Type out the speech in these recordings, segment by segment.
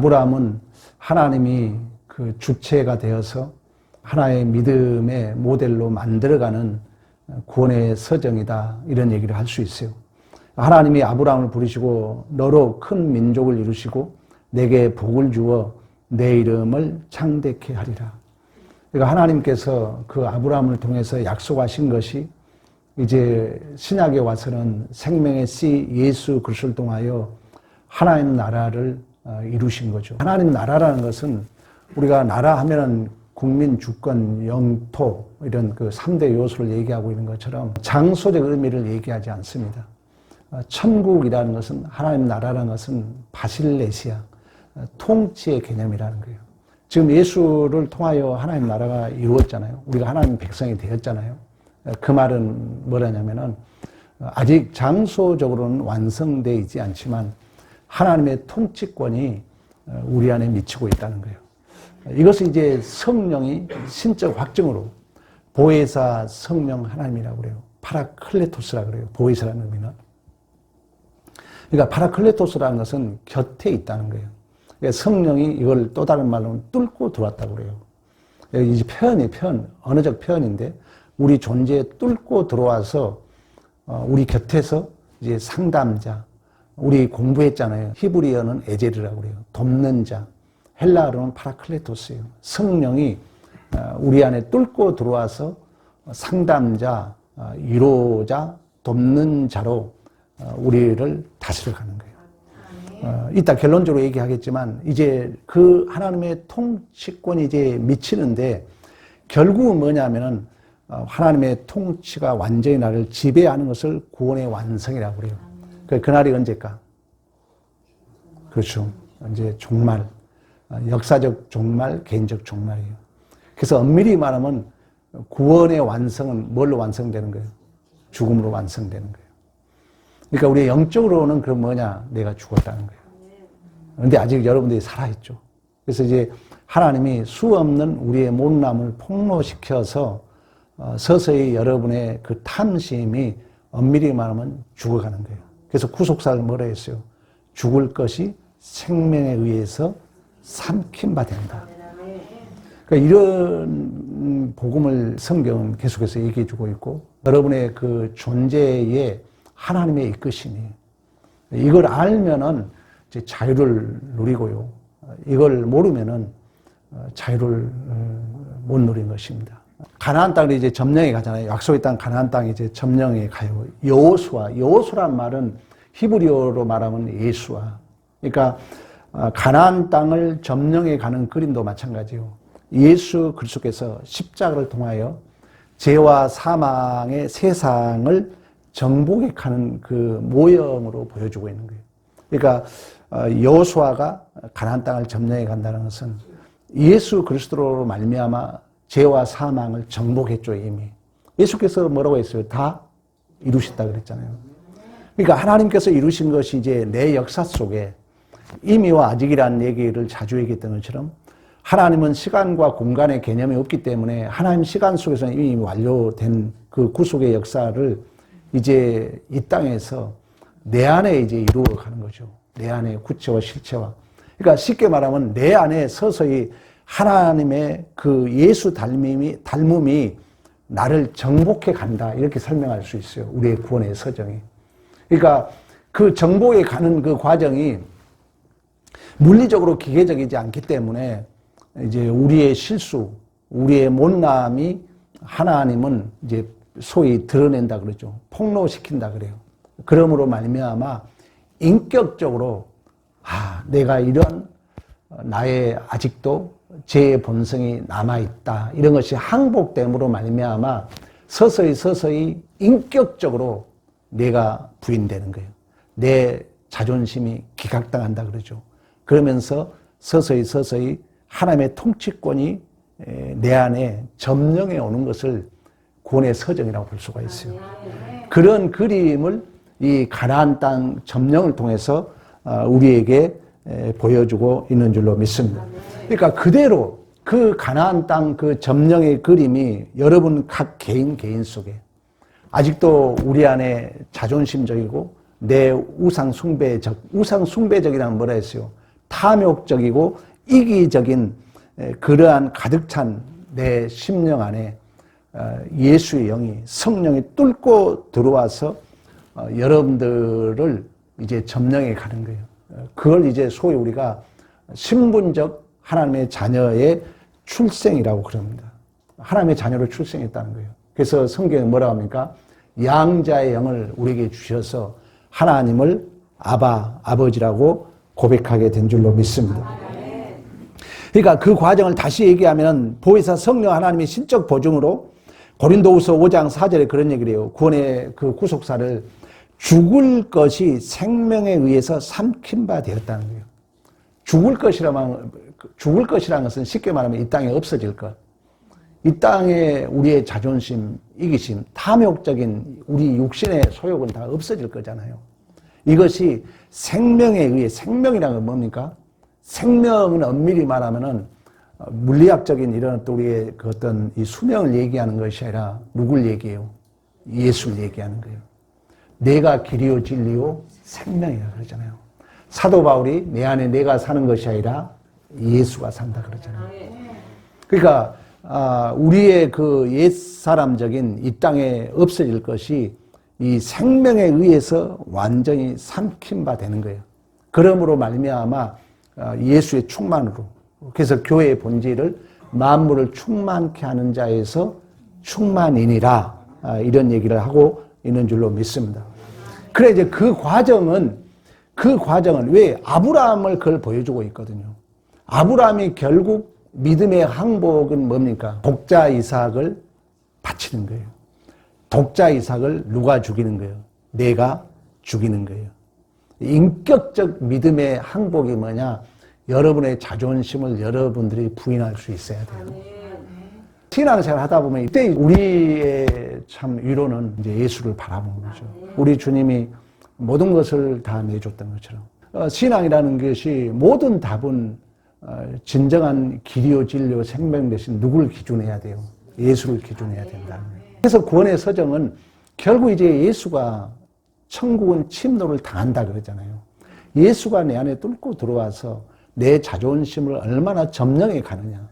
아브라함은 하나님이 그 주체가 되어서 하나의 믿음의 모델로 만들어가는 구원의 서정이다, 이런 얘기를 할 수 있어요. 하나님이 아브라함을 부르시고 너로 큰 민족을 이루시고 내게 복을 주어 내 이름을 창대케 하리라. 그러니까 하나님께서 그 아브라함을 통해서 약속하신 것이 이제 신약에 와서는 생명의 씨 예수 그리스도를 통하여 하나님 나라를 이루신 거죠. 하나님 나라라는 것은 우리가 나라 하면은 국민, 주권, 영토 이런 그 3대 요소를 얘기하고 있는 것처럼 장소적 의미를 얘기하지 않습니다. 천국이라는 것은, 하나님 나라라는 것은 바실레시아, 통치의 개념이라는 거예요. 지금 예수를 통하여 하나님 나라가 이루어졌잖아요. 우리가 하나님 백성이 되었잖아요. 그 말은 뭐라냐면은 아직 장소적으로는 완성되어 있지 않지만 하나님의 통치권이 우리 안에 미치고 있다는 거예요. 이것을 이제 성령이 신적 확증으로, 보혜사 성령 하나님이라고 그래요. 파라클레토스라고 그래요. 보혜사라는 의미는. 그러니까 파라클레토스라는 것은 곁에 있다는 거예요. 그러니까 성령이 이걸 또 다른 말로는 뚫고 들어왔다고 그래요. 이제 언어적 표현인데 우리 존재에 뚫고 들어와서 우리 곁에서 이제 상담자, 우리 공부했잖아요. 히브리어는 에제르라고 그래요. 돕는 자. 헬라어로는 파라클레토스예요. 성령이 우리 안에 뚫고 들어와서 상담자, 위로자, 돕는 자로 우리를 다스려가는 거예요. 이따 결론적으로 얘기하겠지만 이제 그 하나님의 통치권이 이제 미치는데 결국은 뭐냐면은 하나님의 통치가 완전히 나를 지배하는 것을 구원의 완성이라고 그래요. 그날이 언제일까? 그렇죠. 이제 종말. 역사적 종말, 개인적 종말이에요. 그래서 엄밀히 말하면 구원의 완성은 뭘로 완성되는 거예요? 죽음으로 완성되는 거예요. 그러니까 우리 영적으로는 그럼 뭐냐? 내가 죽었다는 거예요. 그런데 아직 여러분들이 살아있죠. 그래서 이제 하나님이 수 없는 우리의 못남을 폭로시켜서 서서히 여러분의 그 탐심이 엄밀히 말하면 죽어가는 거예요. 그래서 구속사를 뭐라 했어요? 죽을 것이 생명에 의해서 삼킴 바 된다. 그러니까 이런 복음을 성경은 계속해서 얘기해 주고 있고, 여러분의 그 존재에 하나님의 이끄심이, 이걸 알면은 이제 자유를 누리고요. 이걸 모르면은 자유를 못 누린 것입니다. 가나안 땅을 이제 점령해 가잖아요. 약속의 땅 가나안 땅에 이제 점령해 가요. 여호수아란 말은 히브리어로 말하면 예수아. 그러니까 가나안 땅을 점령해 가는 그림도 마찬가지요. 예수 그리스도께서 십자가를 통하여 죄와 사망의 세상을 정복해 가는 그 모형으로 보여주고 있는 거예요. 그러니까 여호수아가 가나안 땅을 점령해 간다는 것은 예수 그리스도로 말미암아 죄와 사망을 정복했죠. 이미 예수께서 뭐라고 했어요? 다 이루셨다 그랬잖아요. 그러니까 하나님께서 이루신 것이 이제 내 역사 속에 이미와 아직이라는 얘기를 자주 얘기했던 것처럼 하나님은 시간과 공간의 개념이 없기 때문에 하나님 시간 속에서는 이미 완료된 그 구속의 역사를 이제 이 땅에서 내 안에 이제 이루어가는 거죠. 내 안에 구체와 실체와. 그러니까 쉽게 말하면 내 안에 서서히 하나님의 그 예수 닮음이 나를 정복해 간다. 이렇게 설명할 수 있어요. 우리의 구원의 서정이. 그러니까 그 정복에 가는 그 과정이 물리적으로 기계적이지 않기 때문에 이제 우리의 실수, 우리의 못남이 하나님은 이제 소위 드러낸다 그러죠. 폭로시킨다 그래요. 그러므로 말미암아 인격적으로 내가 이런 나의 아직도 죄의 본성이 남아있다. 이런 것이 항복됨으로 말미암아 서서히 인격적으로 내가 부인되는 거예요. 내 자존심이 기각당한다 그러죠. 그러면서 서서히 하나님의 통치권이 내 안에 점령해 오는 것을 구원의 서정이라고 볼 수가 있어요. 그런 그림을 이 가나안 땅 점령을 통해서 우리에게 보여주고 있는 줄로 믿습니다. 그러니까 그대로 그 가나안 땅 그 점령의 그림이 여러분 각 개인 속에 아직도 우리 안에 자존심적이고 내 우상숭배적이라는 뭐라 했어요? 탐욕적이고 이기적인 그러한 가득 찬 내 심령 안에 예수의 영이 성령이 뚫고 들어와서 여러분들을 이제 점령해 가는 거예요. 그걸 이제 소위 우리가 신분적 하나님의 자녀의 출생이라고 그럽니다. 하나님의 자녀로 출생했다는 거예요. 그래서 성경에 뭐라고 합니까? 양자의 영을 우리에게 주셔서 하나님을 아버지라고 고백하게 된 줄로 믿습니다. 그러니까 그 과정을 다시 얘기하면 보혜사 성령 하나님의 신적 보증으로 고린도후서 5장 4절에 그런 얘기를 해요. 구원의 그 구속사를 죽을 것이 생명에 의해서 삼킨 바 되었다는 거예요. 죽을 것이라는 것은 쉽게 말하면 이 땅에 없어질 것. 이 땅에 우리의 자존심, 이기심, 탐욕적인 우리 육신의 소욕은 다 없어질 거잖아요. 이것이 생명에 의해, 생명이라는 건 뭡니까? 생명은 엄밀히 말하면은 물리학적인 이런 또 우리의 그 어떤 이 수명을 얘기하는 것이 아니라 누굴 얘기해요? 예수를 얘기하는 거예요. 내가 길이요 진리요 생명이라 그러잖아요. 사도 바울이 내 안에 내가 사는 것이 아니라 예수가 산다 그러잖아요. 그러니까 우리의 그 옛사람적인 이 땅에 없어질 것이 이 생명에 의해서 완전히 삼킨 바 되는 거예요. 그러므로 말미암아 예수의 충만으로, 그래서 교회의 본질을 만물을 충만케 하는 자에서 충만이니라, 이런 얘기를 하고 있는 줄로 믿습니다. 그래 이제 그 과정은 왜 아브라함을 그걸 보여주고 있거든요. 아브라함이 결국 믿음의 항복은 뭡니까? 독자 이삭을 바치는 거예요. 독자 이삭을 누가 죽이는 거예요? 내가 죽이는 거예요. 인격적 믿음의 항복이 뭐냐? 여러분의 자존심을 여러분들이 부인할 수 있어야 돼요. 신앙생활 하다 보면 이때 우리의 참 위로는 이제 예수를 바라보는 거죠. 우리 주님이 모든 것을 다 내줬던 것처럼. 신앙이라는 것이 모든 답은 진정한 길이요 진리요 생명 대신 누구를 기준해야 돼요? 예수를 기준해야 된다는 거예요. 그래서 구원의 서정은 결국 이제 예수가 천국은 침노를 당한다 그러잖아요. 예수가 내 안에 뚫고 들어와서 내 자존심을 얼마나 점령해 가느냐,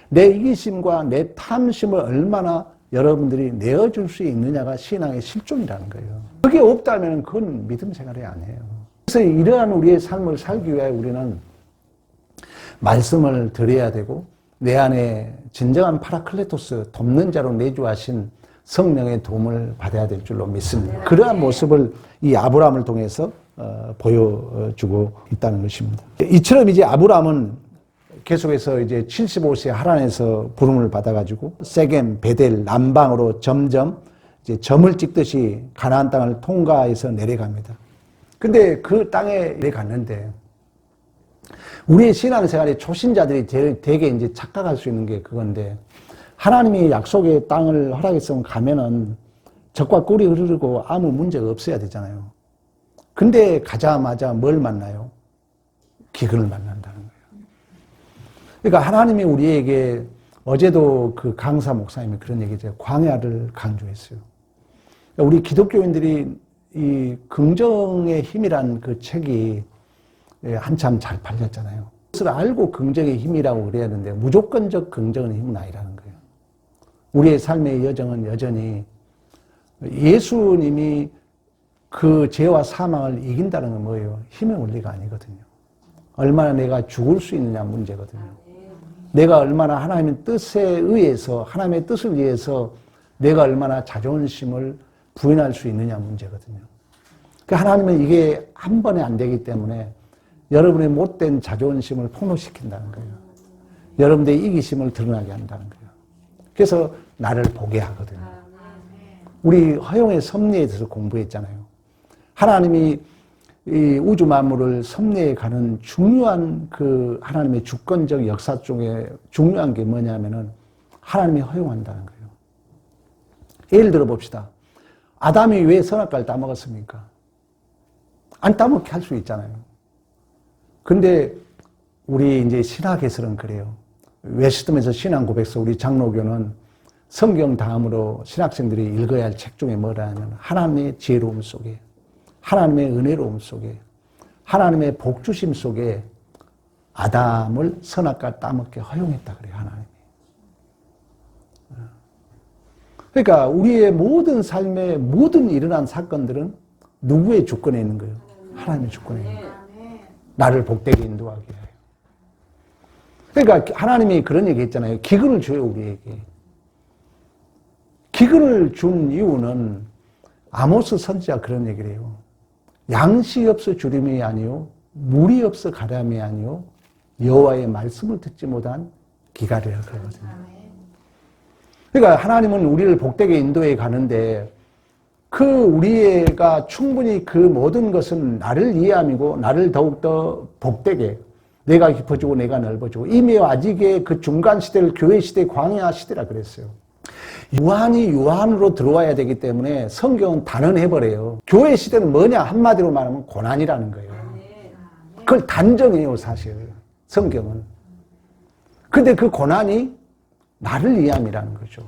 내 이기심과 내 탐심을 얼마나 여러분들이 내어줄 수 있느냐가 신앙의 실존이라는 거예요. 그게 없다면 그건 믿음 생활이 아니에요. 그래서 이러한 우리의 삶을 살기 위해 우리는 말씀을 드려야 되고 내 안에 진정한 파라클레토스, 돕는 자로 내주하신 성령의 도움을 받아야 될 줄로 믿습니다. 그러한 모습을 이 아브라함을 통해서 보여주고 있다는 것입니다. 이처럼 이제 아브라함은 계속해서 이제 75세 하란에서 부름을 받아가지고 세겜, 베델, 남방으로 점점 이제 점을 찍듯이 가나안 땅을 통과해서 내려갑니다. 근데 그 땅에 내려갔는데 우리의 신앙생활의 초신자들이 되게 이제 착각할 수 있는 게 그건데, 하나님이 약속의 땅을 허락했으면 가면은 적과 꿀이 흐르고 아무 문제가 없어야 되잖아요. 근데 가자마자 뭘 만나요? 기근을 만난다는 거예요. 그러니까 하나님이 우리에게 어제도 그 강사 목사님이 그런 얘기죠. 광야를 강조했어요. 우리 기독교인들이 이 긍정의 힘이란 그 책이 한참 잘 팔렸잖아요. 그것을 알고 긍정의 힘이라고 그래야 하는데 무조건적 긍정의 힘은 아니라는 거예요. 우리의 삶의 여정은 여전히 예수님이 그 죄와 사망을 이긴다는 건 뭐예요? 힘의 원리가 아니거든요. 얼마나 내가 죽을 수 있느냐 문제거든요. 내가 얼마나 하나님의 뜻에 의해서, 하나님의 뜻을 위해서 내가 얼마나 자존심을 부인할 수 있느냐 문제거든요. 그러니까 하나님은 이게 한 번에 안 되기 때문에 여러분의 못된 자존심을 폭로시킨다는 거예요. 여러분들의 이기심을 드러나게 한다는 거예요. 그래서 나를 보게 하거든요. 우리 허용의 섭리에 대해서 공부했잖아요. 하나님이 이 우주 만물을 섭리해 가는 중요한 그 하나님의 주권적 역사 중에 중요한 게 뭐냐면은 하나님이 허용한다는 거예요. 예를 들어 봅시다. 아담이 왜 선악과를 따먹었습니까? 안 따먹게 할 수 있잖아요. 근데 우리 이제 신학에서는 그래요. 웨스트민스터 신앙 고백서 우리 장로교는 성경 다음으로 신학생들이 읽어야 할 책 중에 뭐라면 하나님의 지혜로움 속에, 하나님의 은혜로움 속에, 하나님의 복주심 속에 아담을 선악과 따먹게 허용했다 그래요, 하나님이. 그러니까 우리의 모든 삶의 모든 일어난 사건들은 누구의 주권에 있는 거예요? 하나님의 주권에 있는 거예요. 나를 복되게 인도하게 해요. 그러니까 하나님이 그런 얘기 했잖아요. 기근을 줘요, 우리에게. 기근을 준 이유는 아모스 선지자가 그런 얘기를 해요. 양식이 없어 주림이 아니요 물이 없어 가람이 아니요 여호와의 말씀을 듣지 못한 기갈이라 그러거든요. 그러니까 하나님은 우리를 복되게 인도해 가는데 그 우리가 충분히 그 모든 것은 나를 이해함이고 나를 더욱더 복되게 내가 깊어지고 내가 넓어지고 이미 아직의 그 중간 시대를 교회 시대 광야 시대라 그랬어요. 유한이 유한으로 들어와야 되기 때문에 성경은 단언해버려요. 교회 시대는 뭐냐 한마디로 말하면 고난이라는 거예요. 그걸 단정해요 사실 성경은. 근데 그 고난이 나를 이해함이라는 거죠.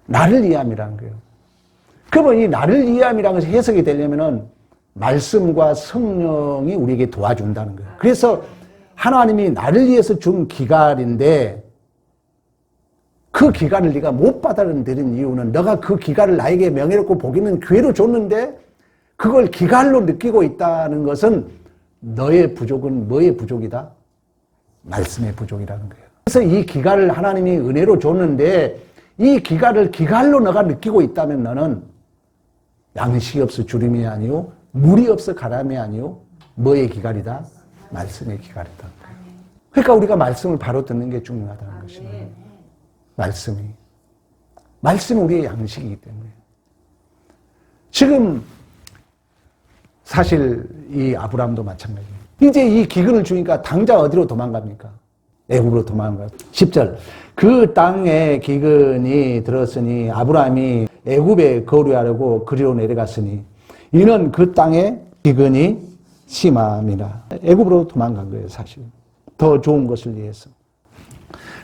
나를 이해함이라는 거예요. 그러면 이 나를 이해함이라는 것이 해석이 되려면은 말씀과 성령이 우리에게 도와준다는 거예요. 그래서 하나님이 나를 위해서 준 기갈인데 그 기갈을 네가 못 받아들인 이유는 너가 그 기갈을 나에게 명예롭고 복 있는 기회로 줬는데 그걸 기갈로 느끼고 있다는 것은 너의 부족은 뭐의 부족이다? 말씀의 부족이라는 거예요. 그래서 이 기갈을 하나님이 은혜로 줬는데 이 기갈을 기갈로 너가 느끼고 있다면 너는 양식이 없어 주림이 아니요 물이 없어 가람이 아니요 뭐의 기갈이다? 말씀의 기갈이다. 그러니까 우리가 말씀을 바로 듣는 게 중요하다는 것입니다. 말씀이 우리의 양식이기 때문에. 지금 사실 이 아브라함도 마찬가지예요. 이제 이 기근을 주니까 당장 어디로 도망갑니까? 애굽으로 도망가요. 10절. 그 땅에 기근이 들었으니 아브라함이 애굽에 거류하려고 그리로 내려갔으니 이는 그 땅에 기근이 심함이라. 애굽으로 도망간 거예요, 사실. 더 좋은 것을 위해서.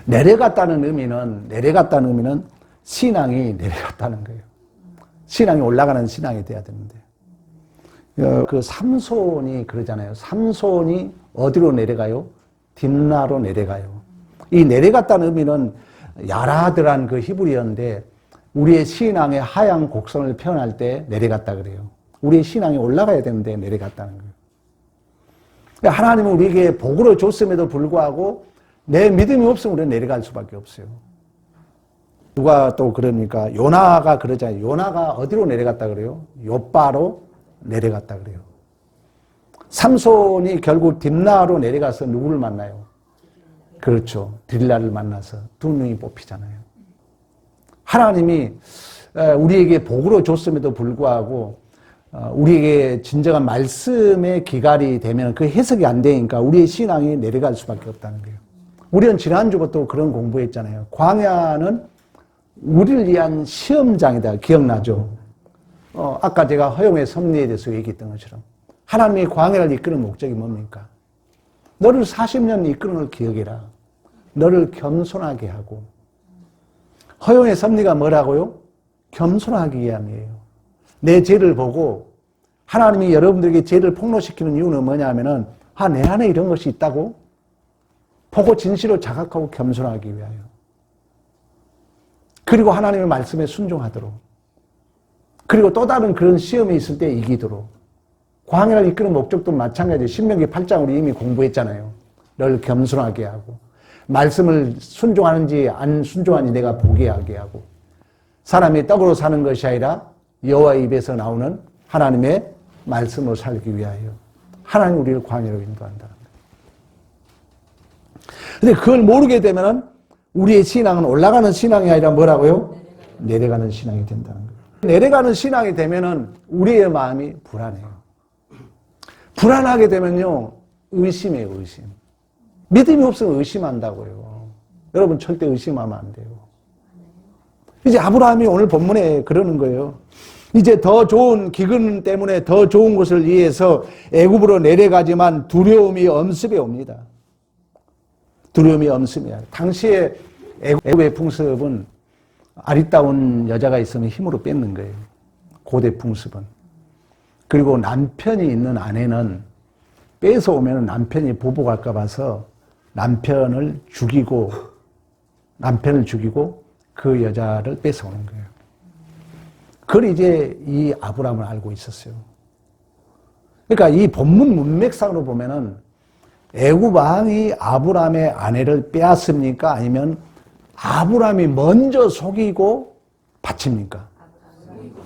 내려갔다는 의미는 신앙이 내려갔다는 거예요. 신앙이 올라가는 신앙이 돼야 되는데. 그 삼손이 그러잖아요. 삼손이 어디로 내려가요? 딥나로 내려가요. 이 내려갔다는 의미는 야라드란 그 히브리어인데 우리의 신앙의 하향 곡선을 표현할 때 내려갔다 그래요. 우리의 신앙이 올라가야 되는데 내려갔다는 거예요. 하나님은 우리에게 복으로 줬음에도 불구하고 내 믿음이 없으면 우리는 내려갈 수밖에 없어요. 누가 또 그럽니까? 요나가 그러잖아요. 요나가 어디로 내려갔다 그래요? 요바로 내려갔다 그래요. 삼손이 결국 딥나로 내려가서 누구를 만나요? 그렇죠. 딜라를 만나서 두 명이 뽑히잖아요. 하나님이 우리에게 복으로 줬음에도 불구하고 우리에게 진정한 말씀의 기갈이 되면 그 해석이 안 되니까 우리의 신앙이 내려갈 수밖에 없다는 거예요. 우리는 지난주부터 그런 공부했잖아요. 광야는 우리를 위한 시험장이다. 기억나죠? 아까 제가 허용의 섭리에 대해서 얘기했던 것처럼 하나님이 광야를 이끄는 목적이 뭡니까? 너를 40년 이끄는 걸 기억해라. 너를 겸손하게 하고. 허용의 섭리가 뭐라고요? 겸손하기 위함이에요. 내 죄를 보고 하나님이 여러분들에게 죄를 폭로시키는 이유는 뭐냐면은 내 안에 이런 것이 있다고 보고 진실로 자각하고 겸손하기 위하여. 그리고 하나님의 말씀에 순종하도록. 그리고 또 다른 그런 시험이 있을 때 이기도록. 광야를 이끄는 목적도 마찬가지예요. 신명기 8장 우리 이미 공부했잖아요. 널 겸손하게 하고 말씀을 순종하는지 안 순종하는지 내가 보게 하게 하고 사람이 떡으로 사는 것이 아니라 여호와의 입에서 나오는 하나님의 말씀으로 살기 위하여 하나님 우리를 광야로 인도한다는 거예요. 그런데 그걸 모르게 되면은 우리의 신앙은 올라가는 신앙이 아니라 뭐라고요? 내려가는 신앙이 된다는 거예요. 내려가는 신앙이 되면은 우리의 마음이 불안해요. 불안하게 되면요, 의심해요, 의심. 믿음이 없으면 의심한다고요. 여러분 절대 의심하면 안 돼요. 이제 아브라함이 오늘 본문에 그러는 거예요. 이제 더 좋은 기근 때문에 더 좋은 것을 위해서 애굽으로 내려가지만 두려움이 엄습해 옵니다. 두려움이 엄습해요. 당시에 애굽의 풍습은 아리따운 여자가 있으면 힘으로 뺏는 거예요. 고대 풍습은. 그리고 남편이 있는 아내는 뺏어오면 남편이 보복할까 봐서 남편을 죽이고 그 여자를 뺏어오는 거예요. 그걸 이제 이 아브라함은 알고 있었어요. 그러니까 이 본문 문맥상으로 보면은 애굽 왕이 아브라함의 아내를 빼앗습니까? 아니면 아브라함이 먼저 속이고 바칩니까?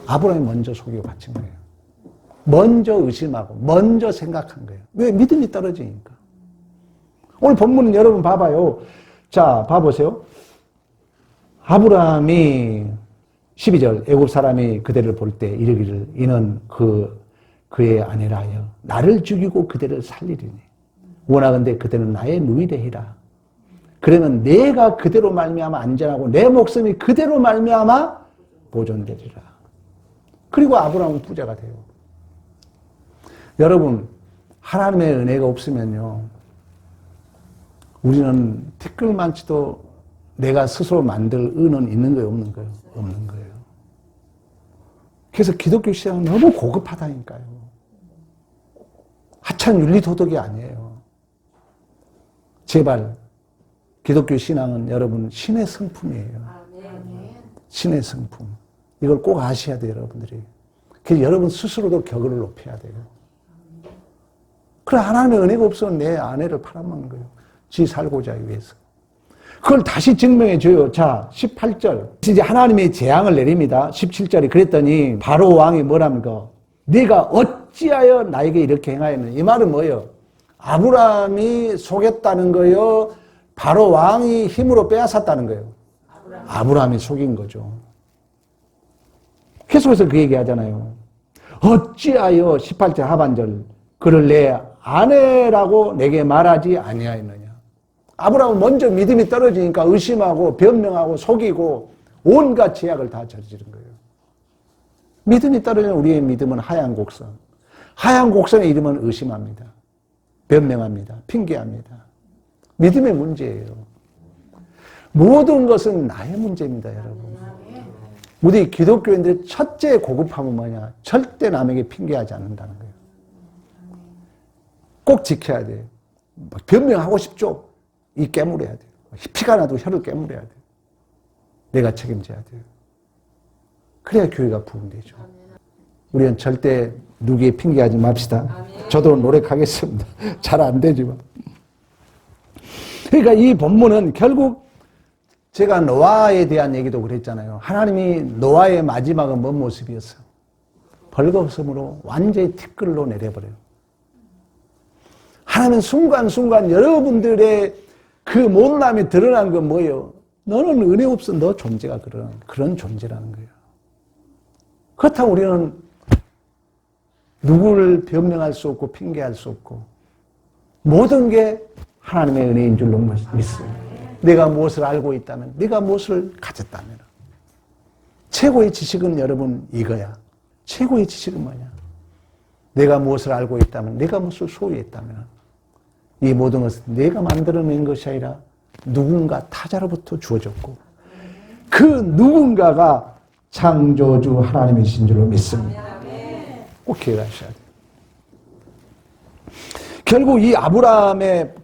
아브라함이 먼저 속이고 바친 거예요. 먼저 의심하고 먼저 생각한 거예요. 왜? 믿음이 떨어지니까. 오늘 본문은 여러분 봐봐요. 자, 봐보세요. 아브라함이 12절 애굽 사람이 그대를 볼 때 이르기를 이는 그의 아내라 하여 나를 죽이고 그대를 살리리니 원하건대 그대는 나의 누이되리라. 그러면 내가 그대로 말미암아 안전하고 내 목숨이 그대로 말미암아 보존되리라. 그리고 아브라함은 부자가 돼요. 여러분 하나님의 은혜가 없으면요 우리는 티끌만치도 내가 스스로 만들 의는 있는 거예요, 없는 거예요? 없는 거예요. 그래서 기독교 신앙은 너무 고급하다니까요. 하찮은 윤리 도덕이 아니에요. 제발 기독교 신앙은 여러분 신의 성품이에요. 신의 성품. 이걸 꼭 아셔야 돼요, 여러분들이. 그래서 여러분 스스로도 격을 높여야 돼요. 그래, 하나님의 은혜가 없으면 내 아내를 팔아먹는 거예요. 지 살고자 위해서. 그걸 다시 증명해 줘요. 자, 18절. 이제 하나님의 재앙을 내립니다. 17절에 그랬더니 바로 왕이 뭐랍니까? 네가 어찌하여 나에게 이렇게 행하였느냐. 이 말은 뭐예요? 아브라함이 속였다는 거예요? 바로 왕이 힘으로 빼앗았다는 거예요? 아브라함이 속인 거죠. 계속해서 그 얘기 하잖아요. 어찌하여 18절 하반절 그를 내 아내라고 내게 말하지 아니하였느냐. 아브라함은 먼저 믿음이 떨어지니까 의심하고 변명하고 속이고 온갖 죄악을 다 저지른 거예요. 믿음이 떨어지는 우리의 믿음은 하얀 곡선. 하얀 곡선의 이름은 의심합니다. 변명합니다. 핑계합니다. 믿음의 문제예요. 모든 것은 나의 문제입니다, 여러분. 우리 기독교인들의 첫째 고급함은 뭐냐? 절대 남에게 핑계하지 않는다는 거예요. 꼭 지켜야 돼요. 변명하고 싶죠? 이 깨물어야 돼요. 피가 나도 혀를 깨물어야 돼요. 내가 책임져야 돼요. 그래야 교회가 부흥되죠. 우리는 절대 누구에 핑계하지 맙시다. 저도 노력하겠습니다. 잘 안 되지만. 그러니까 이 본문은 결국 제가 노아에 대한 얘기도 그랬잖아요. 하나님이 노아의 마지막은 뭔 모습이었어요? 벌거벗음으로 완전히 티끌로 내려버려요. 하나님은 순간순간 여러분들의 그 못남이 드러난 건 뭐예요? 너는 은혜 없어. 너 존재가 그런 존재라는 거예요. 그렇다고 우리는 누구를 변명할 수 없고 핑계할 수 없고 모든 게 하나님의 은혜인 줄로 믿습니다. 내가 무엇을 알고 있다면, 내가 무엇을 가졌다면 최고의 지식은 여러분 이거야. 최고의 지식은 뭐냐? 내가 무엇을 알고 있다면, 내가 무엇을 소유했다면 이 모든 것은 내가 만들어낸 것이 아니라 누군가 타자로부터 주어졌고 그 누군가가 창조주 하나님이신 줄로 믿습니다. 꼭 기억하셔야 돼요. 결국 이 아브라함의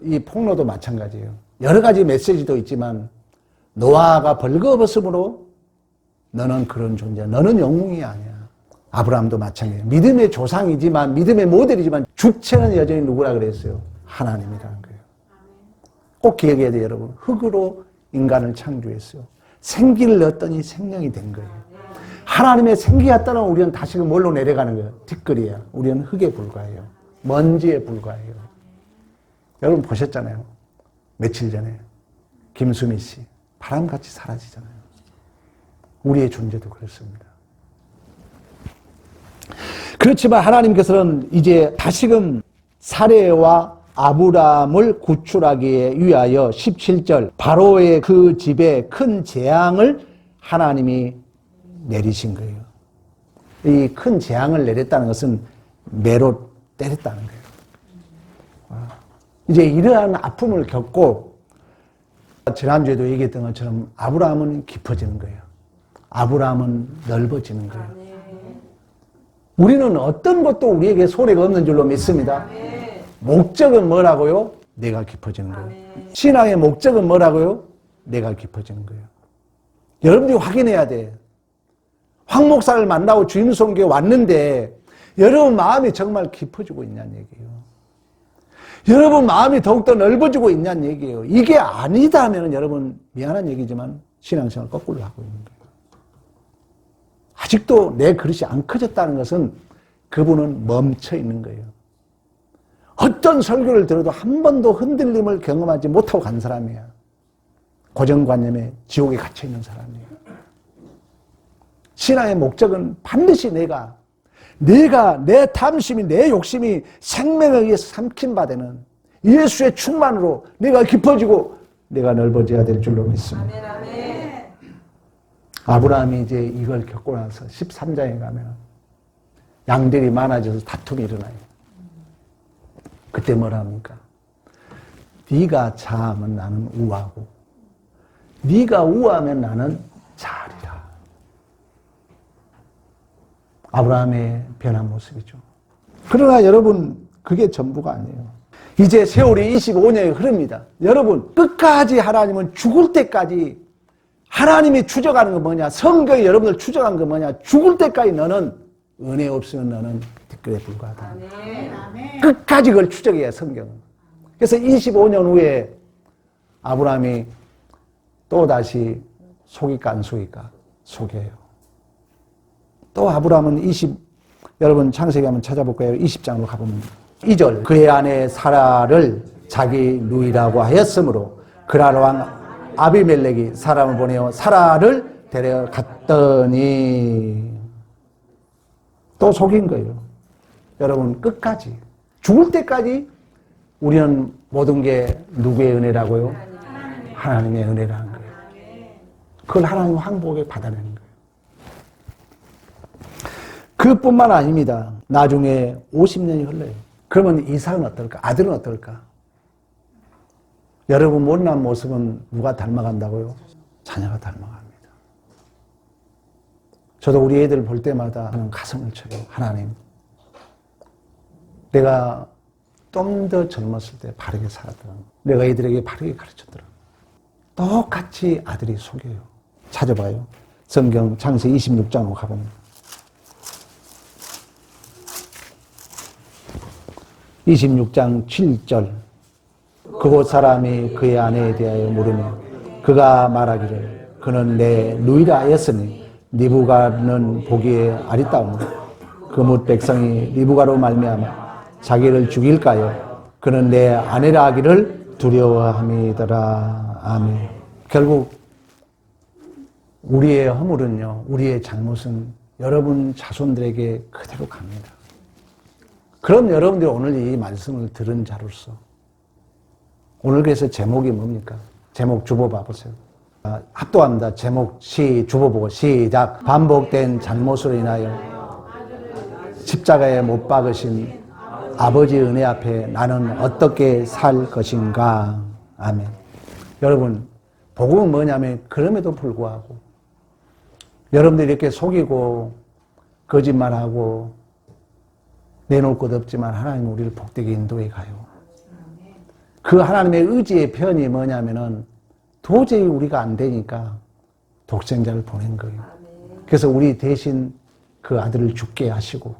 이 폭로도 마찬가지예요. 여러 가지 메시지도 있지만 노아가 벌거벗음으로 너는 그런 존재야. 너는 영웅이 아니야. 아브라함도 마찬가지예요. 믿음의 조상이지만 믿음의 모델이지만 주체는 여전히 누구라 그랬어요? 하나님이라는 거예요. 꼭 기억해야 돼요, 여러분. 흙으로 인간을 창조했어요. 생기를 넣었더니 생명이 된 거예요. 하나님의 생기가 떠나면 우리는 다시금 뭘로 내려가는 거예요? 뒷거리야. 우리는 흙에 불과해요. 먼지에 불과해요. 여러분 보셨잖아요. 며칠 전에 김수미 씨 바람같이 사라지잖아요. 우리의 존재도 그렇습니다. 그렇지만 하나님께서는 이제 다시금 사레와 아브라함을 구출하기 위하여 17절 바로의 그 집에 큰 재앙을 하나님이 내리신 거예요. 이 큰 재앙을 내렸다는 것은 매로 때렸다는 거예요. 이제 이러한 아픔을 겪고 지난주에도 얘기했던 것처럼 아브라함은 깊어지는 거예요. 아브라함은 넓어지는 거예요. 우리는 어떤 것도 우리에게 손해가 없는 줄로 믿습니다. 목적은 뭐라고요? 내가 깊어지는 거예요. 신앙의 목적은 뭐라고요? 내가 깊어지는 거예요. 여러분들이 확인해야 돼. 황 목사를 만나고 주임 선교에 왔는데 여러분 마음이 정말 깊어지고 있냐는 얘기예요. 여러분 마음이 더욱더 넓어지고 있냐는 얘기예요. 이게 아니다 하면 여러분 미안한 얘기지만 신앙생활 거꾸로 하고 있는 거예요. 아직도 내 그릇이 안 커졌다는 것은 그분은 멈춰 있는 거예요. 어떤 설교를 들어도 한 번도 흔들림을 경험하지 못하고 간 사람이야. 고정관념에 지옥에 갇혀 있는 사람이에요. 신앙의 목적은 반드시 내가 내 탐심이 내 욕심이 생명에 의해서 삼킨 바 되는 예수의 충만으로 내가 깊어지고 내가 넓어져야 될 줄로 믿습니다. 아브라함이 이제 이걸 겪고 나서 13장에 가면 양들이 많아져서 다툼이 일어나요. 그때 뭐라 합니까? 네가 자하면 나는 우하고 네가 우하면 나는 자하리라. 아브라함의 변한 모습이죠. 그러나 여러분 그게 전부가 아니에요. 이제 세월이 25년이 흐릅니다. 여러분 끝까지 하나님은 죽을 때까지 하나님이 추적하는 건 뭐냐? 성경이 여러분들 추적한 건 뭐냐? 죽을 때까지 너는 은혜 없으면 너는 뒷글에 불과하다. 아멘. 끝까지 그걸 추적해야 성경은. 그래서 25년 후에 아브라함이 또다시 속일까 안 속일까? 속여요. 또 아브라함은 여러분 창세기 한번 찾아볼까요? 20장으로 가보면 2절 그의 아내 사라를 자기 누이라고 하였으므로 그랄 왕 아비멜렉이 사람을 보내어 사라를 데려갔더니 또 속인 거예요. 여러분 끝까지 죽을 때까지 우리는 모든 게 누구의 은혜라고요? 하나님의 은혜라는 거예요. 그걸 하나님 황복에 받아내는 거예요. 그뿐만 아닙니다. 나중에 50년이 흘러요. 그러면 이삭은 어떨까? 아들은 어떨까? 여러분 못난 모습은 누가 닮아간다고요? 자녀가 닮아갑니다. 저도 우리 애들 볼 때마다 가슴을 쳐요. 하나님, 내가 좀 더 젊었을 때 바르게 살았더라. 내가 애들에게 바르게 가르쳤더라. 똑같이 아들이 속여요. 찾아봐요. 성경 창세기 26장으로 가보면 26장 7절 그곳 사람이 그의 아내에 대하여 물으며 그가 말하기를 그는 내 누이라 하였으니 리브가는 보기에 아리따우므로 그뭇 백성이 리브가로 말미암아 자기를 죽일까요? 그는 내 아내라 하기를 두려워함이더라. 아멘. 결국 우리의 허물은요, 우리의 잘못은 여러분 자손들에게 그대로 갑니다. 그럼 여러분들이 오늘 이 말씀을 들은 자로서 오늘 그래서 제목이 뭡니까? 제목 주보 봐보세요. 합독합니다. 제목 주보 보고 시작. 반복된 잘못으로 인하여 십자가에 못 박으신 아버지 은혜 앞에 나는 어떻게 살 것인가? 아멘. 여러분 복음은 뭐냐면 그럼에도 불구하고 여러분들이 이렇게 속이고 거짓말하고 내놓을 것 없지만 하나님은 우리를 복되게 인도해 가요. 그 하나님의 의지의 표현이 뭐냐면은 도저히 우리가 안 되니까 독생자를 보낸 거예요. 그래서 우리 대신 그 아들을 죽게 하시고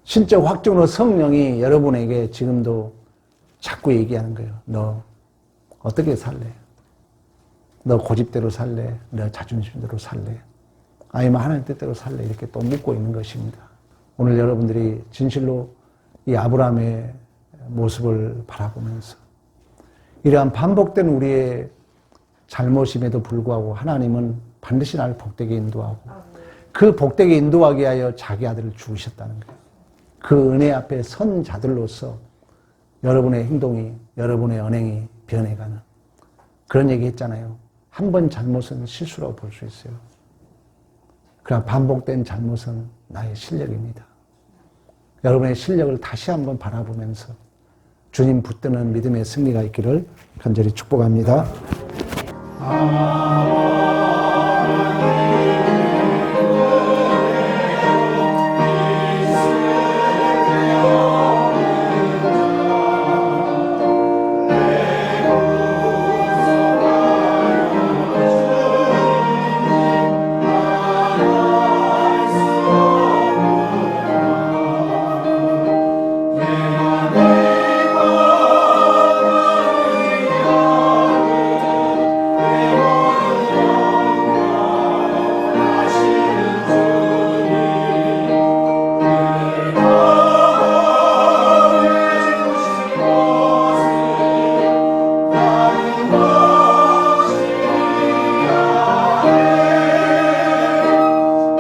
신적 확증으로 성령이 여러분에게 지금도 자꾸 얘기하는 거예요. 너 어떻게 살래? 너 고집대로 살래? 너 자존심대로 살래? 아니면 하나님 뜻대로 살래? 이렇게 또 묻고 있는 것입니다. 오늘 여러분들이 진실로 이 아브라함의 모습을 바라보면서 이러한 반복된 우리의 잘못임에도 불구하고 하나님은 반드시 나를 복되게 인도하고 그 복되게 인도하게 하여 자기 아들을 죽으셨다는 거예요. 그 은혜 앞에 선 자들로서 여러분의 행동이, 여러분의 언행이 변해가는 그런 얘기 했잖아요. 한 번 잘못은 실수라고 볼 수 있어요. 그러나 반복된 잘못은 나의 실력입니다. 여러분의 실력을 다시 한번 바라보면서 주님 붙드는 믿음의 승리가 있기를 간절히 축복합니다.